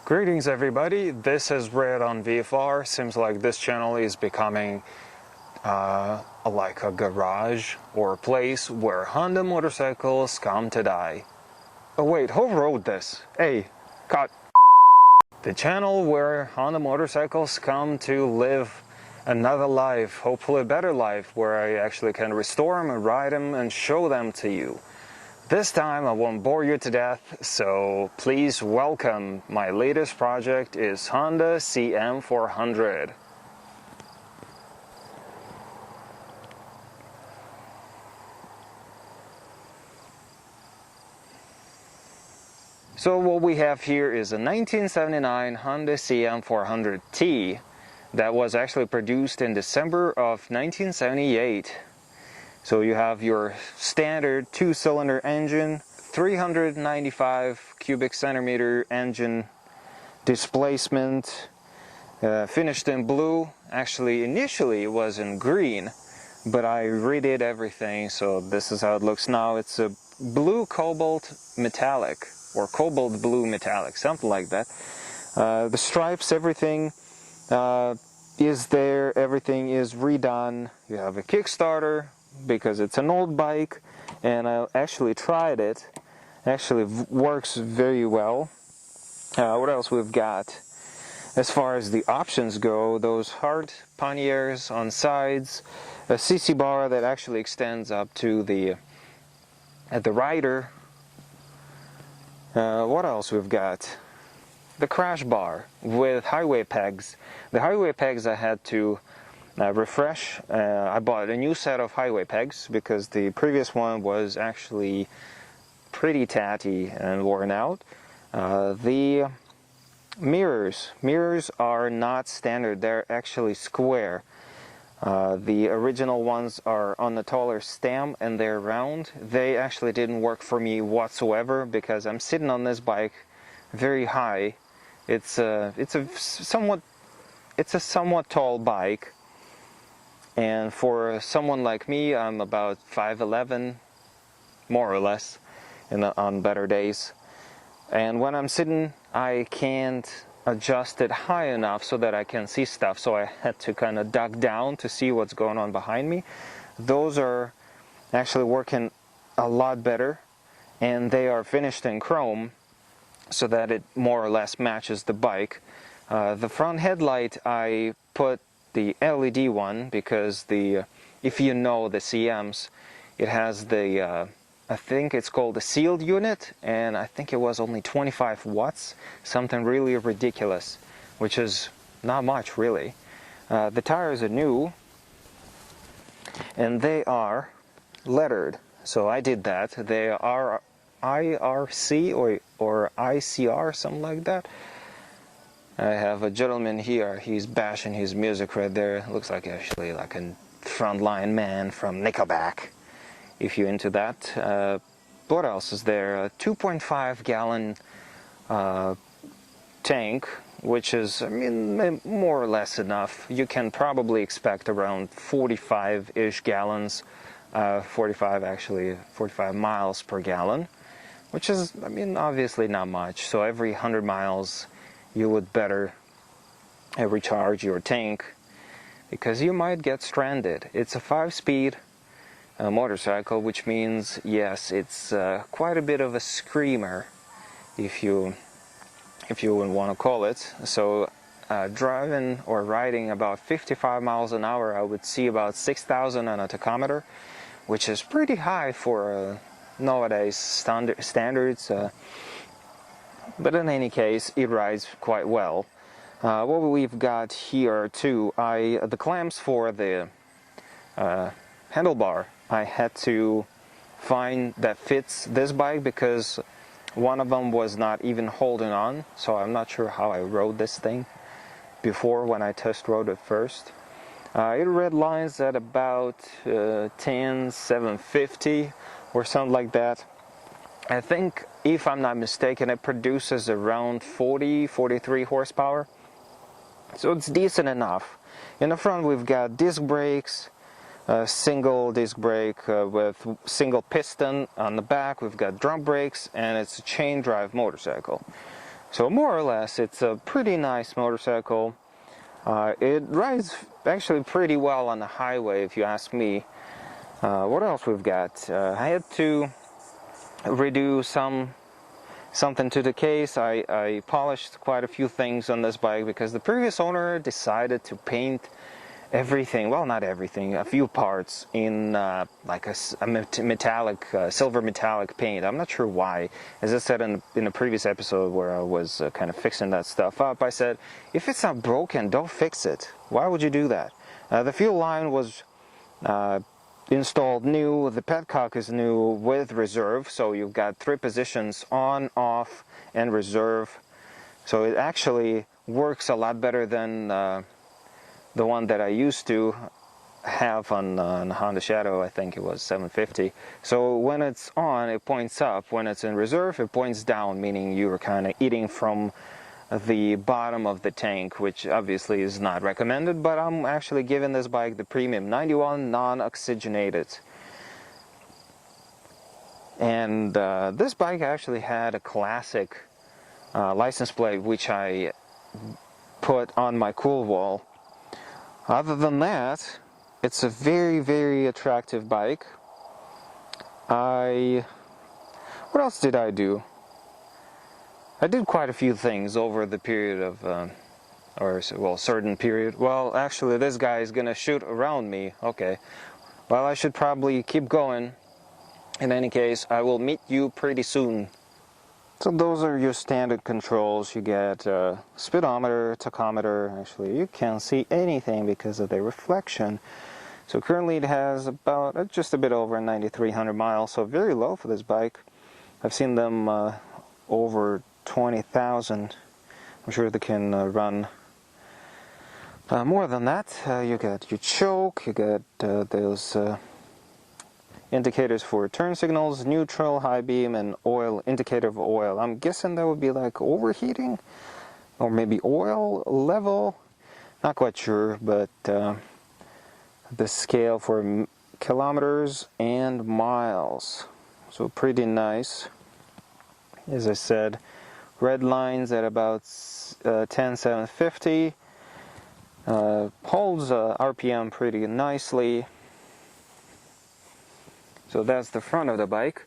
Greetings everybody, this is Red on VFR. Seems like this channel is becoming like a garage or a place where Honda motorcycles come to die. Oh wait, who wrote this? Hey, cut! The channel where Honda motorcycles come to live another life, hopefully a better life, where I actually can restore them and ride them and show them to you. This time I won't bore you to death, so please welcome. My latest project is Honda CM400. So what we have here is a 1979 Honda CM400t that was actually produced in December of 1978. So you have your standard two-cylinder engine, 395 cubic centimeter engine displacement, finished in blue. Actually, initially it was in green, but I redid everything, so this is how it looks now. It's a blue cobalt metallic, or cobalt blue metallic, something like that. The stripes, everything is there, everything is redone. You have a Kickstarter, because it's an old bike, and I actually tried it. Actually works very well. What else we've got? As far as the options go, those hard panniers on sides, a CC bar that actually extends up to the rider. What else we've got? The crash bar with highway pegs. The highway pegs I had to refresh. I bought a new set of highway pegs because the previous one was actually pretty tatty and worn out. The mirrors are not standard, they're actually square. The original ones are on the taller stem and they're round. They actually didn't work for me whatsoever because I'm sitting on this bike very high. It's a somewhat tall bike. And for someone like me, I'm about 5'11", more or less, on better days. And when I'm sitting, I can't adjust it high enough so that I can see stuff. So I had to kind of duck down to see what's going on behind me. Those are actually working a lot better, and they are finished in chrome so that it more or less matches the bike. The front headlight, I put the LED one because if you know the CMs, it has the I think it's called the sealed unit, and I think it was only 25 watts, something really ridiculous, which is not much really. The tires are new and they are lettered, so I did that. They are IRC or ICR, something like that. I have a gentleman here, he's bashing his music right there. Looks like actually like a frontline man from Nickelback, if you're into that. What else is there? A 2.5 gallon tank, which is, I mean, more or less enough. You can probably expect around 45-ish gallons, 45 miles per gallon, which is, I mean, obviously not much. So every 100 miles you would better recharge your tank because you might get stranded. It's a 5-speed motorcycle, which means, yes, it's quite a bit of a screamer, if you would want to call it. So driving or riding about 55 miles an hour, I would see about 6,000 on a tachometer, which is pretty high for nowadays standards. But in any case, it rides quite well. What we've got here too, the clamps for the handlebar, I had to find that fits this bike because one of them was not even holding on, so I'm not sure how I rode this thing before when I test rode it first. It red lines at about 10,750 or something like that. I think, if I'm not mistaken, it produces around 43 horsepower, so it's decent enough. In the front we've got disc brakes, single disc brake with single piston. On the back we've got drum brakes, and it's a chain drive motorcycle. So more or less, it's a pretty nice motorcycle. It rides actually pretty well on the highway, if you ask me. What else we've got? I had to redo something to the case. I polished quite a few things on this bike because the previous owner decided to paint everything, well, not everything, a few parts in like a metallic, silver metallic paint. I'm not sure why. As I said in the previous episode where I was kind of fixing that stuff up, I said, if it's not broken, don't fix it. Why would you do that? The fuel line was installed new. The Petcock is new with reserve, so you've got 3 positions, on, off, and reserve. So it actually works a lot better than the one that I used to have on Honda Shadow. I think it was 750. So when it's on, it points up. When it's in reserve, it points down, meaning you're kind of eating from the bottom of the tank, which obviously is not recommended, but I'm actually giving this bike the premium 91 non-oxygenated. And this bike actually had a classic license plate, which I put on my cool wall. Other than that, it's a very, very attractive bike. What else did I do? I did quite a few things over the period of, certain period. Well, actually, this guy is gonna shoot around me. Okay. Well, I should probably keep going. In any case, I will meet you pretty soon. So those are your standard controls. You get speedometer, tachometer. Actually, you can't see anything because of the reflection. So currently it has about just a bit over 9,300 miles, so very low for this bike. I've seen them over 20,000. I'm sure they can run more than that. You got your choke, you got those indicators for turn signals, neutral, high beam, and oil, indicator of oil. I'm guessing that would be like overheating, or maybe oil level. Not quite sure, but the scale for kilometers and miles. So pretty nice. As I said, red lines at about 10,750. Holds RPM pretty nicely. So that's the front of the bike.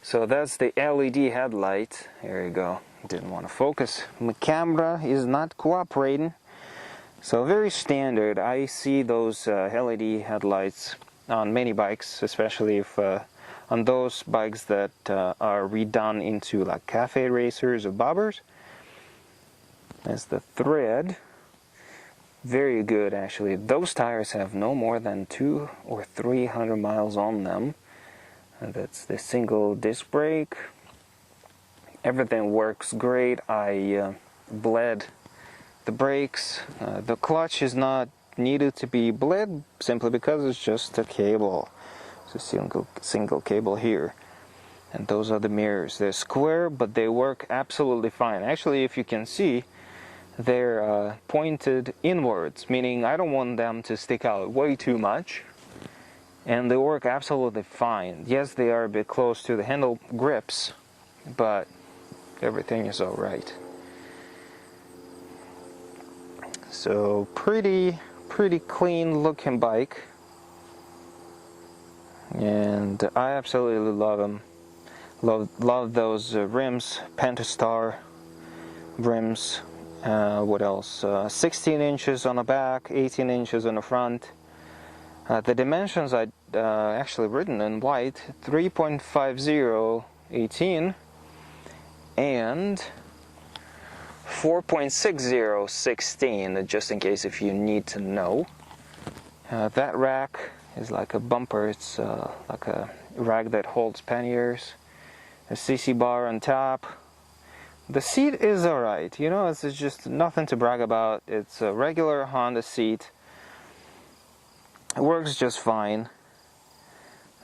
So that's the LED headlight. Here you go. Didn't want to focus. My camera is not cooperating. So very standard. I see those LED headlights on many bikes, especially if on those bikes that are redone into like cafe racers or bobbers. That's the thread. Very good, actually. Those tires have no more than 200 or 300 miles on them. And that's the single disc brake. Everything works great. I bled the brakes. The clutch is not needed to be bled simply because it's just a cable. It's a single cable here. And those are the mirrors. They're square, but they work absolutely fine. Actually, if you can see, they're pointed inwards, meaning I don't want them to stick out way too much. And they work absolutely fine. Yes, they are a bit close to the handle grips, but everything is all right. So pretty clean looking bike, and I absolutely love them. Love those rims, Pentastar rims. What else? 16 inches on the back, 18 inches on the front. The dimensions I actually written in white: 3.50 18 and 4.60 16, just in case if you need to know. That rack is like a bumper. It's like a rack that holds panniers. A CC bar on top. The seat is alright, you know, it's just nothing to brag about. It's a regular Honda seat. It works just fine.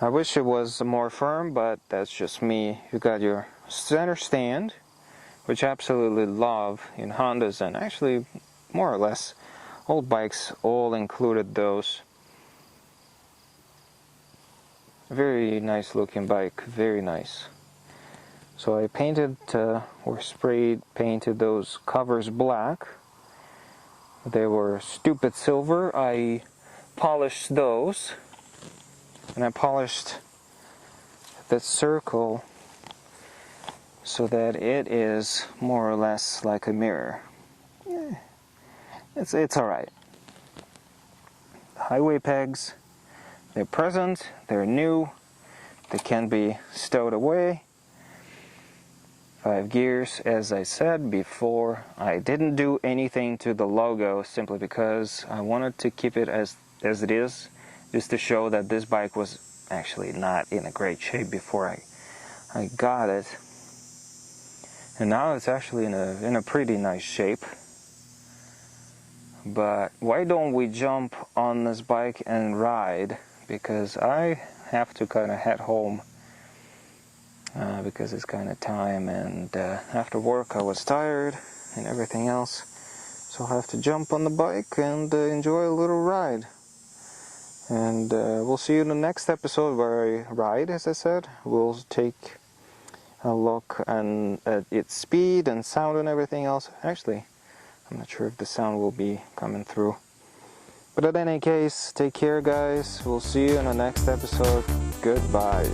I wish it was more firm, but that's just me. You got your center stand, which I absolutely love in Hondas, and actually more or less old bikes all included those. Very nice looking bike, very nice. So I painted or painted those covers black. They were stupid silver. I polished those, and I polished the circle so that it is more or less like a mirror. Yeah, it's alright. Highway pegs, they're present, they're new, they can be stowed away. 5 gears, as I said before, I didn't do anything to the logo simply because I wanted to keep it as it is, just to show that this bike was actually not in a great shape before I got it. And now it's actually in a pretty nice shape. But why don't we jump on this bike and ride? Because I have to kind of head home because it's kind of time, and after work I was tired and everything else, so I have to jump on the bike and enjoy a little ride. And we'll see you in the next episode where I ride, as I said. We'll take a look at its speed and sound and everything else. Actually, I'm not sure if the sound will be coming through. But in any case, take care guys. We'll see you in the next episode. Goodbye.